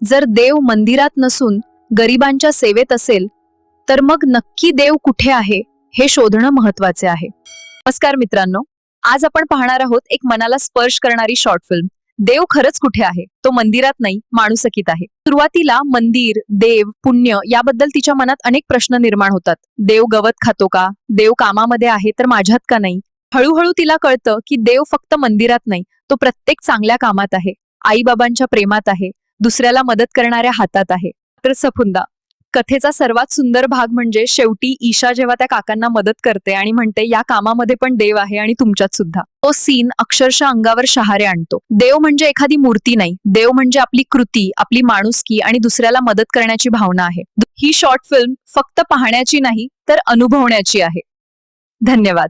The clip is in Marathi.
जर देव मंदिरात नसून गरिबांच्या सेवेत असेल तर मग नक्की देव कुठे आहे हे शोधणं महत्वाचे आहे. नमस्कार मित्रांनो, आज आपण पाहणार आहोत एक मनाला स्पर्श करणारी शॉर्ट फिल्म. देव खरंच कुठे आहे? तो मंदिरात नाही, माणुसकीत आहे. सुरुवातीला मंदिर, देव, पुण्य याबद्दल तिच्या मनात अनेक प्रश्न निर्माण होतात. देव गवत खातो का? देव कामामध्ये आहे तर माझ्यात का नाही? हळूहळू तिला कळतं की देव फक्त मंदिरात नाही, तो प्रत्येक चांगल्या कामात आहे, आई बाबांच्या प्रेमात आहे, दुसऱ्याला मदत करणाऱ्या हातात आहे. तर सफुंदा कथेचा सर्वात सुंदर भाग म्हणजे शेवटी ईशा जेव्हा त्या काकांना मदत करते आणि म्हणते या कामामध्ये पण देव आहे आणि तुमच्यात सुद्धा. तो सीन अक्षरशः अंगावर शहारे आणतो. देव म्हणजे एखादी मूर्ती नाही, देव म्हणजे आपली कृती, आपली माणुसकी आणि दुसऱ्याला मदत करण्याची भावना आहे. ही शॉर्ट फिल्म फक्त पाहण्याची नाही तर अनुभवण्याची आहे. धन्यवाद.